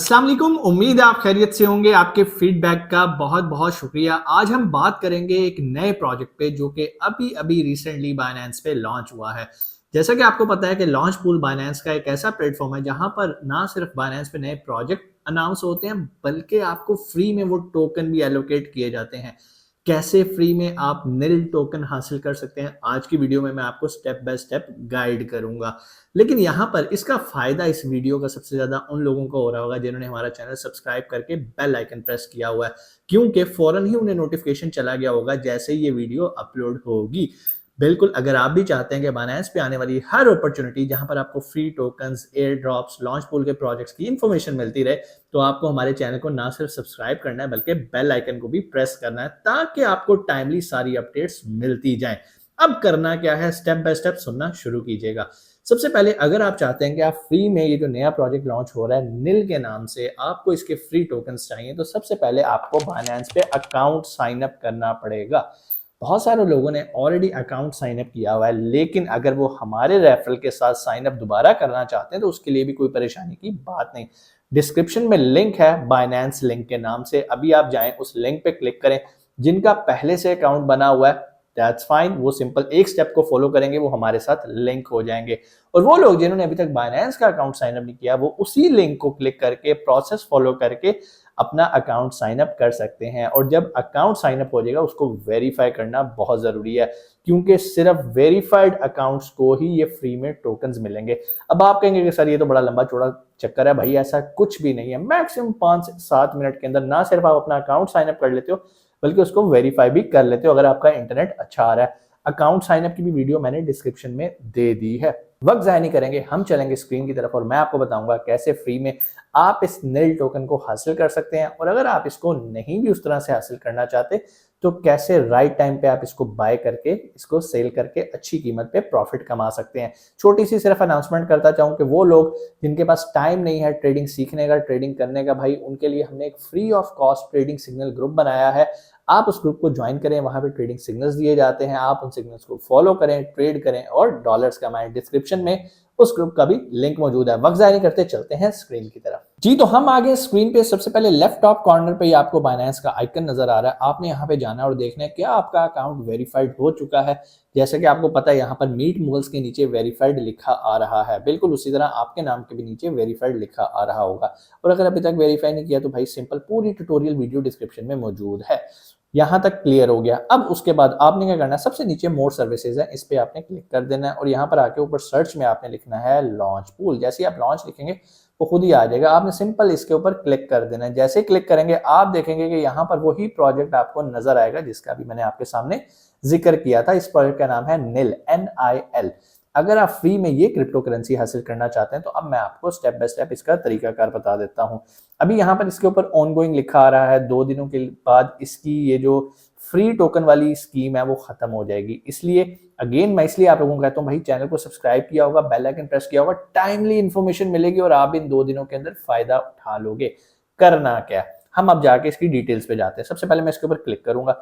अस्सलाम वालेकुम। उम्मीद है आप खैरियत से होंगे। आपके फीडबैक का बहुत बहुत शुक्रिया। आज हम बात करेंगे एक नए प्रोजेक्ट पे जो कि अभी अभी रिसेंटली बायनेंस पे लॉन्च हुआ है। जैसा कि आपको पता है कि लॉन्च पूल बायनेंस का एक ऐसा प्लेटफॉर्म है जहां पर ना सिर्फ बायनेंस पे नए प्रोजेक्ट अनाउंस होते हैं बल्कि आपको फ्री में वो टोकन भी एलोकेट किए जाते हैं। कैसे फ्री में आप निल टोकन हासिल कर सकते हैं, आज की वीडियो में मैं आपको स्टेप बाय स्टेप गाइड करूंगा। लेकिन यहाँ पर इसका फायदा इस वीडियो का सबसे ज्यादा उन लोगों को हो रहा होगा जिन्होंने हमारा चैनल सब्सक्राइब करके बेल आइकन प्रेस किया हुआ है, क्योंकि फौरन ही उन्हें नोटिफिकेशन चला गया होगा जैसे ही ये वीडियो अपलोड होगी। बिल्कुल, अगर आप भी चाहते हैं कि बायनेंस पे आने वाली हर अपॉर्चुनिटी जहां पर आपको free tokens, air drops, launch pool के प्रोजेक्ट्स की इंफॉर्मेशन मिलती रहे, तो आपको हमारे चैनल को ना सिर्फ सब्सक्राइब करना है बल्कि बेल आइकन को भी प्रेस करना है ताकि आपको टाइमली सारी अपडेट्स मिलती जाएं। अब करना क्या है, स्टेप बाय स्टेप सुनना शुरू कीजिएगा। सबसे पहले अगर आप चाहते हैं कि आप फ्री में ये जो नया प्रोजेक्ट लॉन्च हो रहा है निल के नाम से, आपको इसके फ्री टोकन्स चाहिए, तो सबसे पहले आपको बायनेंस पे अकाउंट साइन अप करना पड़ेगा। बहुत सारे लोगों ने ऑलरेडी अकाउंट साइन अप किया हुआ है, लेकिन अगर वो हमारे रेफरल के साथ साइन अप दोबारा करना चाहते हैं तो उसके लिए भी कोई परेशानी की बात नहीं। डिस्क्रिप्शन में लिंक है बायनेंस लिंक के नाम से, अभी आप जाएं उस लिंक पे क्लिक करें। जिनका पहले से अकाउंट बना हुआ है दैट्स फाइन, वो सिंपल एक स्टेप को फॉलो करेंगे, वो हमारे साथ लिंक हो जाएंगे। और वो लोग जिन्होंने अभी तक बायनेंस का अकाउंट साइन अप नहीं किया, वो उसी लिंक को क्लिक करके प्रोसेस फॉलो करके अपना अकाउंट साइन अप कर सकते हैं। और जब अकाउंट साइन अप हो जाएगा उसको वेरीफाई करना बहुत जरूरी है, क्योंकि सिर्फ वेरीफाइड अकाउंट्स को ही ये फ्री में टोकन्स मिलेंगे। अब आप कहेंगे कि सर ये तो बड़ा लंबा चौड़ा चक्कर है। भाई ऐसा कुछ भी नहीं है, मैक्सिमम 5 से 7 मिनट के अंदर ना सिर्फ आप अपना अकाउंट साइन अप कर लेते हो बल्कि उसको वेरीफाई भी कर लेते हो अगर आपका इंटरनेट अच्छा आ रहा है। अकाउंट साइन अप की भी वीडियो मैंने डिस्क्रिप्शन में दे दी है। वक्त जाया नहीं करेंगे, हम चलेंगे स्क्रीन की तरफ और मैं आपको बताऊंगा कैसे फ्री में आप इस निल टोकन को हासिल कर सकते हैं। और अगर आप इसको नहीं भी उस तरह से हासिल करना चाहते तो कैसे राइट टाइम पे आप इसको बाय करके, इसको सेल करके अच्छी कीमत पे प्रॉफिट कमा सकते हैं। छोटी सी सिर्फ अनाउंसमेंट करता चाहूं कि वो लोग जिनके पास टाइम नहीं है ट्रेडिंग सीखने का, ट्रेडिंग करने का, भाई उनके लिए हमने एक free of cost trading signal group बनाया है। आप उस ग्रुप को ज्वाइन करें, वहां पे ट्रेडिंग सिग्नल्स दिए जाते हैं, आप उन सिग्नल्स को फॉलो करें, ट्रेड करें और डॉलर्स कमाएं। डिस्क्रिप्शन में उस ग्रुप का भी लिंक मौजूद है। वक्त जाया नहीं करते, चलते हैं स्क्रीन की तरफ। जी तो हम आगे स्क्रीन पे सबसे पहले लेफ्ट टॉप कॉर्नर पे ही आपको बायनेंस का आइकन नजर आ रहा है। आपने यहाँ पे जाना और देखना है क्या आपका अकाउंट वेरीफाइड हो चुका है। जैसे कि आपको पता है यहाँ पर मीट मुगल्स के नीचे वेरीफाइड लिखा आ रहा है, बिल्कुल उसी तरह आपके नाम के भी नीचे वेरीफाइड लिखा आ रहा होगा। और अगर अभी तक वेरीफाई नहीं किया तो भाई सिंपल पूरी ट्यूटोरियल वीडियो डिस्क्रिप्शन में मौजूद है। यहां तक क्लियर हो गया। अब उसके बाद आपने क्या करना है, सबसे नीचे मोर सर्विसेज है, इस पे आपने क्लिक कर देना है और यहाँ पर आके ऊपर सर्च में आपने लिखना है लॉन्च पूल। जैसे ही आप लॉन्च लिखेंगे वो खुद ही आ जाएगा, आपने सिंपल इसके ऊपर क्लिक कर देना है। जैसे क्लिक करेंगे आप देखेंगे कि यहाँ पर वही प्रोजेक्ट आपको नजर आएगा जिसका भी मैंने आपके सामने जिक्र किया था। इस प्रोजेक्ट का नाम है निल, NIL। अगर आप फ्री में ये क्रिप्टो करेंसी हासिल करना चाहते हैं तो अब मैं आपको स्टेप बाय स्टेप इसका तरीकाकार बता देता हूं। अभी यहाँ पर इसके ऊपर ऑनगोइंग लिखा आ रहा है, 2 दिनों के बाद इसकी ये जो फ्री टोकन वाली स्कीम है वो खत्म हो जाएगी। इसलिए अगेन मैं इसलिए आप लोगों को कहता हूँ भाई चैनल को सब्सक्राइब किया होगा, बेल आइकन प्रेस किया होगा, टाइमली इंफॉर्मेशन मिलेगी और आप इन 2 दिनों के अंदर फायदा उठा लोगे। करना क्या, हम अब जाके इसकी डिटेल्स पे जाते हैं। सबसे पहले मैं इसके ऊपर क्लिक करूंगा।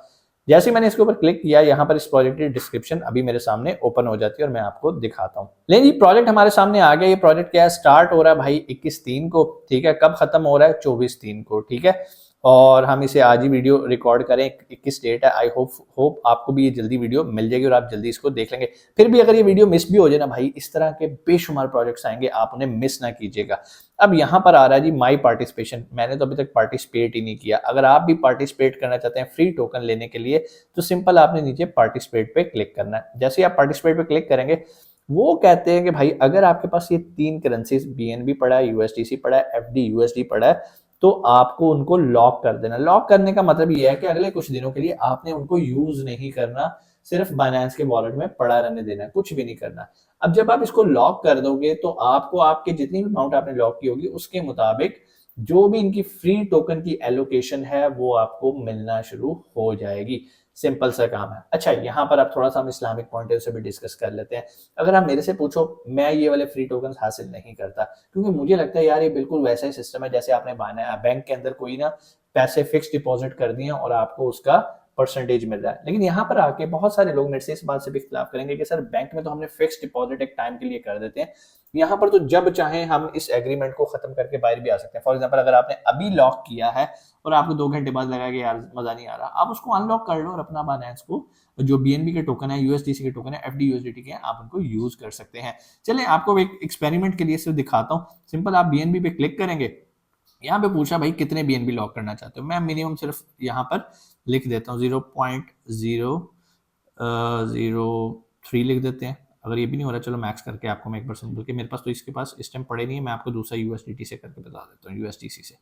जैसे मैंने इसके ऊपर क्लिक किया, यहाँ पर इस प्रोजेक्ट की डिस्क्रिप्शन अभी मेरे सामने ओपन हो जाती है और मैं आपको दिखाता हूँ। लेकिन ये प्रोजेक्ट हमारे सामने आ गया। ये प्रोजेक्ट क्या है, स्टार्ट हो रहा है भाई 21/3 को, ठीक है। कब खत्म हो रहा है, 24/3 को, ठीक है। और हम इसे आज ही वीडियो रिकॉर्ड करें, 21 डेट है। आई होप आपको भी ये जल्दी वीडियो मिल जाएगी और आप जल्दी इसको देख लेंगे। फिर भी अगर ये वीडियो मिस भी हो जाए ना भाई, इस तरह के बेशुमार प्रोजेक्ट्स आएंगे, आप उन्हें मिस ना कीजिएगा। अब यहाँ पर आ रहा है जी माई पार्टिसिपेशन। मैंने तो अभी तक पार्टिसिपेट ही नहीं किया। अगर आप भी पार्टिसिपेट करना चाहते हैं फ्री टोकन लेने के लिए तो सिंपल आपने नीचे पार्टिसिपेट पे क्लिक करना है। जैसे ही आप पार्टिसिपेट पे क्लिक करेंगे वो कहते हैं कि भाई अगर आपके पास ये 3 करेंसीज BNB पड़ा है, USDC पड़ा है, FD USD पड़ा है, तो आपको उनको लॉक कर देना। लॉक करने का मतलब ये है कि अगले कुछ दिनों के लिए आपने उनको यूज नहीं करना, सिर्फ बाइनेंस के वॉलेट में पड़ा रहने देना, कुछ भी नहीं करना। अब जब आप इसको लॉक कर दोगे तो आपको आपके जितनी भी अमाउंट आपने लॉक की होगी उसके मुताबिक जो भी इनकी फ्री टोकन की एलोकेशन है वो आपको मिलना शुरू हो जाएगी। सिंपल सा काम है। अच्छा, यहाँ पर आप थोड़ा सा हम इस्लामिक पॉइंट से भी डिस्कस कर लेते हैं। अगर आप मेरे से पूछो, मैं ये वाले फ्री टोकन हासिल नहीं करता, क्योंकि मुझे लगता है यार ये बिल्कुल वैसा ही सिस्टम है जैसे आपने बैंक के अंदर कोई ना पैसे फिक्स डिपॉजिट कर दिए और आपको उसका परसेंटेज मिल रहा है। लेकिन यहाँ पर आके बहुत सारे लोग मेरे से इस बात से भी इख्तिलाफ करेंगे कि सर बैंक में तो हमने फिक्स डिपॉजिट एक टाइम के लिए कर देते हैं, यहाँ पर तो जब चाहे हम इस एग्रीमेंट को खत्म करके बाहर भी आ सकते हैं। फॉर एग्जाम्पल अगर आपने अभी लॉक किया है और आपको 2 घंटे बाद लगा कि यार मजा नहीं आ रहा, आप उसको अनलॉक कर लो और अपना बाइनेंस को जो बीएनबी के टोकन है, यूएसडीसी के टोकन है, एफडी यूएसडीटी के, आप उनको यूज कर सकते हैं। चलिए आपको एक एक्सपेरिमेंट के लिए सिर्फ दिखाता हूँ। सिंपल आप बीएनबी पे क्लिक करेंगे, यहाँ पे पूछा भाई कितने बीएनबी लॉक करना चाहते हो, मैं मिनिमम सिर्फ यहाँ पर लिख देता हूँ 0.003 लिख देते हैं। अगर ये भी नहीं हो रहा, चलो मैक्स करके आपको मैं 1% बोल के, मेरे पास तो इसके पास इस टाइम पड़े नहीं है, मैं आपको दूसरा यूएसडीटी से करके बता देता हूँ, यूएसडीसी से।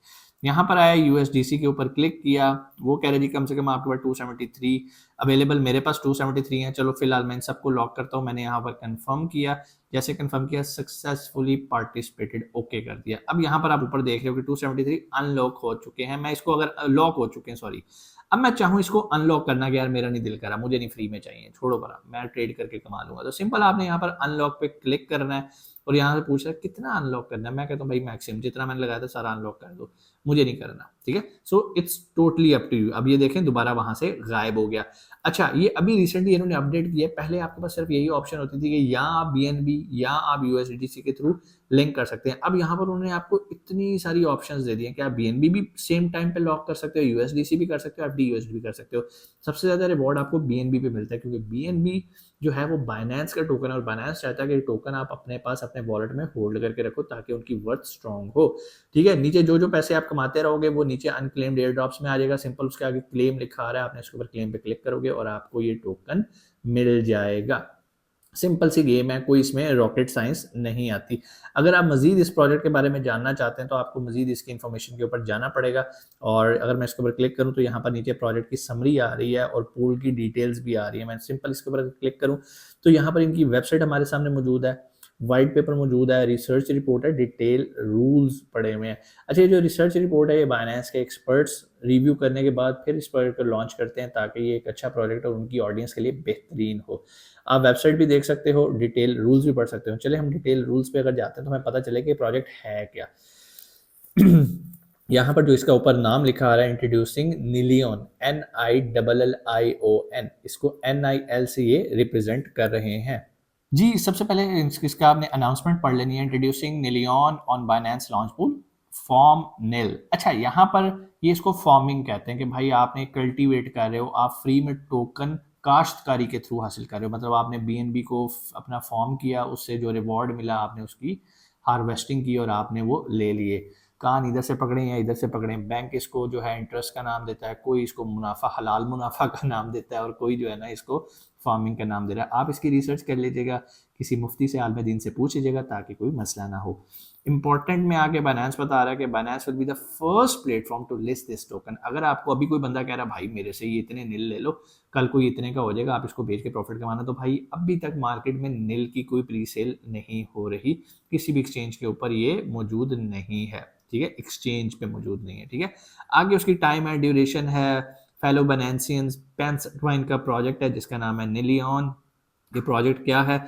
यहाँ पर आया, यूएसडीसी के ऊपर क्लिक किया, वो कह रहे जी कम से कम आपके पास 273 अवेलेबल, मेरे पास 273 है। चलो फिलहाल मैं इन सबको लॉक करता हूँ, मैंने यहाँ पर कंफर्म किया, जैसे कंफर्म किया सक्सेसफुली पार्टिसिपेटेड, ओके कर दिया। अब यहाँ पर आप ऊपर देख रहे हो कि 273 अनलॉक हो चुके हैं। मैं इसको अगर लॉक हो चुके हैं, सॉरी, अब मैं चाहूँ इसको अनलॉक करना कि यार मेरा नहीं दिल करा, मुझे नहीं फ्री में चाहिए, छोड़ो बरा, मैं ट्रेड करके कमा लूंगा, तो सिंपल आपने यहाँ पर अनलॉक पे क्लिक करना है और यहाँ से पूछ रहा है कितना अनलॉक करना है। मैं कहता हूँ भाई मैक्सिमम जितना मैंने लगाया था सारा अनलॉक कर दो, मुझे नहीं करना, ठीक है। So it's totally up to you. अब ये देखें दोबारा वहां से गायब हो गया। अच्छा, ये अभी रिसेंटली इन्होंने अपडेट किया है, पहले आपके पास सिर्फ यही ऑप्शन होती थी कि या आप बीएनबी या आप यूएसडीसी के थ्रू लिंक कर सकते हैं। अब यहाँ पर उन्होंने आपको इतनी सारी ऑप्शंस दे दी हैं कि आप बीएनबी भी सेम टाइम पे लॉक कर सकते हो, यूएसडीसी भी कर सकते हो, एफडी यूएसडी भी कर सकते हो। सबसे ज्यादा रिवॉर्ड आपको बीएनबी पे मिलता है, क्योंकि बीएनबी जो है वो बाइनेंस का टोकन है और बाइनेंस चाहता है कि टोकन आप अपने पास अपने वॉलेट में होल्ड करके रखो ताकि उनकी वर्थ स्ट्रांग हो, ठीक है। नीचे जो जो पैसे आप कमाते रहोगे वो नीचे अनक्लेम्ड एयर ड्रॉप्स में आ जाएगा, सिंपल उसके आगे क्लेम लिखा आ रहा है, आपने इसके ऊपर क्लेम पे क्लिक करोगे और आपको ये टोकन मिल जाएगा। सिंपल सी गेम है, कोई इसमें रॉकेट साइंस नहीं आती। अगर आप मजीद इस प्रोजेक्ट के बारे में जानना चाहते हैं तो आपको मजीद इसकी इन्फॉर्मेशन के ऊपर जाना पड़ेगा। और अगर मैं इसके ऊपर क्लिक करूं तो यहाँ पर नीचे प्रोजेक्ट की समरी आ रही है और पूल की डिटेल्स भी आ रही है। मैं सिंपल इसके ऊपर क्लिक करूं तो यहाँ पर इनकी वेबसाइट हमारे सामने मौजूद है, व्हाइट पेपर मौजूद है, रिसर्च रिपोर्ट है, डिटेल रूल्स पड़े हुए हैं। अच्छा, ये जो रिसर्च रिपोर्ट है ये बाइनेंस के एक्सपर्ट्स रिव्यू करने के बाद फिर इस प्रोजेक्ट को लॉन्च करते हैं ताकि ये एक अच्छा प्रोजेक्ट और उनकी ऑडियंस के लिए बेहतरीन हो। आप वेबसाइट भी देख सकते हो, डिटेल रूल्स भी पढ़ सकते हो। चले हम डिटेल रूल्स पे अगर जाते हैं तो हमें पता चले कि प्रोजेक्ट है क्या। यहाँ पर जो इसका ऊपर नाम लिखा आ रहा है, इंट्रोड्यूसिंग निलियन, NILLION, इसको NIL से ये रिप्रेजेंट कर रहे हैं जी। सबसे पहले इसका आपने अनाउंसमेंट पढ़ लेनी है, introducing Nillion on Binance launch pool farm NIL. अच्छा, यहाँ पर ये इसको फॉर्मिंग कहते हैं कि भाई आपने कल्टीवेट कर रहे हो, आप फ्री में टोकन काश्तकारी के थ्रू हासिल कर रहे हो, मतलब आपने बीएनबी को अपना फॉर्म किया, उससे जो रिवॉर्ड मिला आपने उसकी हार्वेस्टिंग की और आपने वो ले लिए। कान इधर से पकड़े या इधर से पकड़े, बैंक इसको जो है इंटरेस्ट का नाम देता है, कोई इसको मुनाफा, हलाल मुनाफा का नाम देता है और कोई जो है ना इसको फार्मिंग का नाम दे रहा है। आप इसकी रिसर्च कर लीजिएगा, किसी मुफ्ती से, आलिम दीन से पूछ लीजिएगा ताकि कोई मसला ना हो। इंपॉर्टेंट में आगे बाइनेंस बता रहा है कि Binance will be the first platform to list this token. अगर आपको अभी कोई बंदा कह रहा है भाई मेरे से ये इतने नील ले लो, कल को इतने का हो जाएगा, आप इसको बेच के प्रॉफिट कमाना, तो भाई अभी तक मार्केट में नील की कोई प्री सेल नहीं हो रही, किसी भी एक्सचेंज के ऊपर ये मौजूद नहीं है, ठीक है, एक्सचेंज पे मौजूद नहीं है, ठीक है। आगे उसकी टाइम है, ड्यूरेशन है, फेलो बाइनेंसियंस, पेंसट्वाइन का प्रोजेक्ट है जिसका नाम है निलियन। ये प्रोजेक्ट क्या है?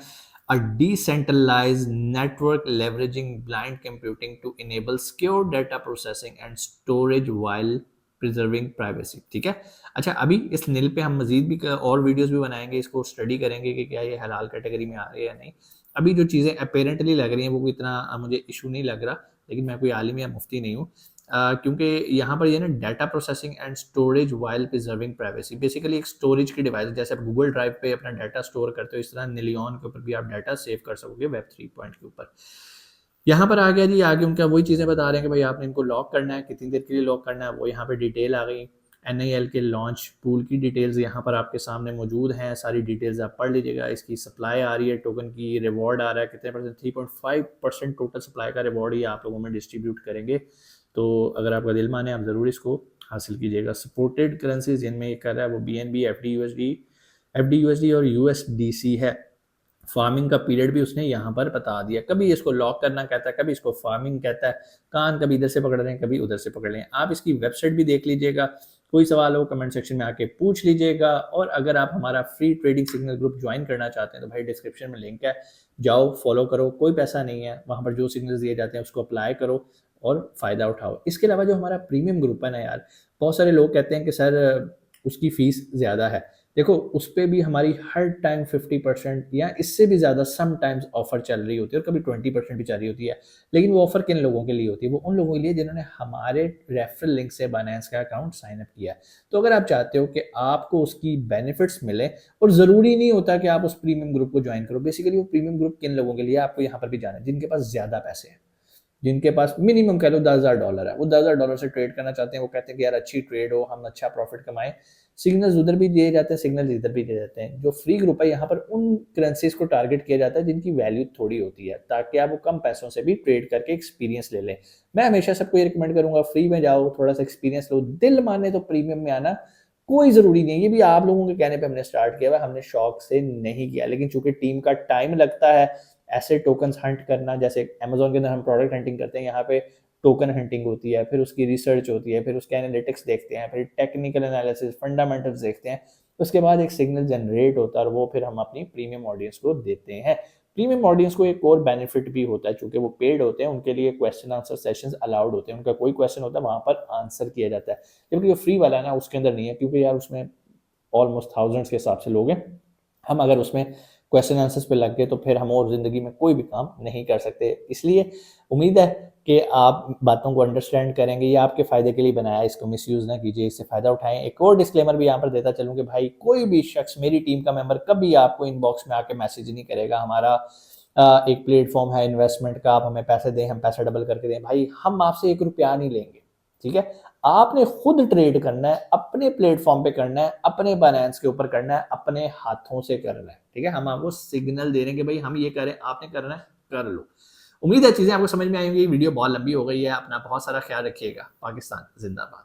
A decentralized network leveraging blind computing to enable secure data processing and storage while preserving privacy, ठीक है। अच्छा, अभी इस नील पे हम मजीद भी और वीडियोस भी बनाएंगे, इसको स्टडी करेंगे कि क्या ये हलाल कैटेगरी में आ रही है या नहीं। अभी जो चीज़ें अपेरेंटली लग रही हैं वो इतना मुझे इशू नहीं लग रहा, लेकिन मैं कोई आलिम या मुफ्ती नहीं हूँ। क्योंकि यहाँ पर ये ना data processing and storage while preserving privacy, basically एक स्टोरेज की डिवाइस, जैसे आप गूगल ड्राइव पे अपना डाटा स्टोर करते हो, इस तरह निलियन के ऊपर भी आप डाटा सेव कर सकोगे वेब 3 के ऊपर। यहाँ पर आ गया जी, आगे उनका वही चीज़ें बता रहे हैं कि भाई आपने इनको लॉक करना है, कितनी देर के लिए लॉक करना है, वो यहाँ पे डिटेल आ गई। NIL के लॉन्च पूल की डिटेल्स यहाँ पर आपके सामने मौजूद हैं, सारी डिटेल्स आप पढ़ लीजिएगा। इसकी सप्लाई आ रही है टोकन की, रिवॉर्ड आ रहा है कितने परसेंट, 3.5% टोटल सप्लाई का रिवॉर्ड ही आप लोगों में डिस्ट्रीब्यूट करेंगे। तो अगर आपका दिल माने आप ज़रूर इसको हासिल कीजिएगा। सपोर्टेड करेंसीज जिनमें ये कर रहा है वो BNB, FD USD और USDC है। फार्मिंग का पीरियड भी उसने यहाँ पर बता दिया, कभी इसको लॉक करना कहता है, कभी इसको फार्मिंग कहता है। कान कभी इधर से पकड़ रहे हैं, कभी उधर से पकड़ रहे हैं। आप इसकी वेबसाइट भी देख लीजिएगा, कोई सवाल हो कमेंट सेक्शन में आके पूछ लीजिएगा। और अगर आप हमारा free trading signal group join करना चाहते हैं तो भाई डिस्क्रिप्शन में लिंक है, जाओ फॉलो करो, कोई पैसा नहीं है, वहाँ पर जो सिग्नल्स दिए जाते हैं उसको अप्लाई करो और फ़ायदा उठाओ। इसके अलावा जो हमारा प्रीमियम ग्रुप है ना यार, बहुत सारे लोग कहते हैं कि सर उसकी फीस ज़्यादा है। देखो उस पे भी हमारी हर टाइम 50% या इससे भी ज़्यादा सम टाइम्स ऑफर चल रही होती है और कभी 20% भी चल रही होती है। लेकिन वो ऑफर किन लोगों के लिए होती है? वो उन लोगों के लिए जिन्होंने हमारे रेफरल लिंक से बायनेंस का अकाउंट साइन अप किया है। तो अगर आप चाहते हो कि आपको उसकी बेनिफिट्स मिले और ज़रूरी नहीं होता कि आप उस प्रीमियम ग्रुप को ज्वाइन करो। बेसिकली वो प्रीमियम ग्रुप किन लोगों के लिए आपको यहाँ पर भी जाना है, जिनके पास ज़्यादा पैसे हैं। जिनके पास मिनिमम कह लो $10,000 है, वो $10,000 से ट्रेड करना चाहते हैं, वो कहते हैं कि यार अच्छी ट्रेड हो, हम अच्छा प्रॉफिट कमाएं। सिग्नल्स उधर भी दिए जाते हैं, सिग्नल्स इधर भी दिए जाते हैं। जो फ्री ग्रुप है यहाँ पर उन करेंसीज को टारगेट किया जाता है जिनकी वैल्यू थोड़ी होती है, ताकि आप वो कम पैसों से भी ट्रेड करके एक्सपीरियंस ले लें। मैं हमेशा सबको ये रिकमेंड करूंगा, फ्री में जाओ, थोड़ा सा एक्सपीरियंस लो, दिल माने तो प्रीमियम में आना कोई जरूरी नहीं है। ये भी आप लोगों के कहने पे हमने स्टार्ट किया हुआ, हमने शौक से नहीं किया, लेकिन चूंकि टीम का टाइम लगता है ऐसे टोकन्स हंट करना, जैसे अमेज़न के अंदर हम प्रोडक्ट हंटिंग करते हैं, यहाँ पे टोकन हंटिंग होती है, फिर उसकी रिसर्च होती है, फिर उसके एनालिटिक्स देखते हैं, फिर टेक्निकल एनालिसिस, फंडामेंटल्स देखते हैं, उसके बाद एक सिग्नल जनरेट होता है और वो फिर हम अपनी प्रीमियम ऑडियंस को देते हैं। प्रीमियम ऑडियंस को एक और बेनिफिट भी होता है, चूंकि वो पेड होते हैं, उनके लिए क्वेश्चन आंसर सेशंस अलाउड होते हैं, उनका कोई क्वेश्चन होता है वहां पर आंसर किया जाता है। जबकि जो फ्री वाला है ना, उसके अंदर नहीं है, क्योंकि यार उसमें ऑलमोस्ट थाउजेंड्स के हिसाब से लोग हैं। हम अगर उसमें क्वेश्चन आंसर्स पे लग गए तो फिर हम और ज़िंदगी में कोई भी काम नहीं कर सकते। इसलिए उम्मीद है कि आप बातों को अंडरस्टैंड करेंगे, ये आपके फ़ायदे के लिए बनाया है, इसको मिसयूज़ ना कीजिए, इससे फ़ायदा उठाएं। एक और डिस्क्लेमर भी यहाँ पर देता चलूँ कि भाई कोई भी शख्स, मेरी टीम का मेंबर, कभी आपको इनबॉक्स में आके मैसेज नहीं करेगा हमारा एक प्लेटफॉर्म है इन्वेस्टमेंट का, आप हमें पैसे दें, हम पैसा डबल करके दें। भाई हम आपसे ₹1 नहीं लेंगे, ठीक है? आपने खुद ट्रेड करना है, अपने प्लेटफॉर्म पे करना है, अपने बाइनेंस के ऊपर करना है, अपने हाथों से करना है, ठीक है? हम आपको सिग्नल दे रहे हैं कि भाई हम ये करें, आपने करना है, कर लो। उम्मीद है चीजें आपको समझ में आई होंगी। वीडियो बहुत लंबी हो गई है, अपना बहुत सारा ख्याल रखिएगा। पाकिस्तान जिंदाबाद।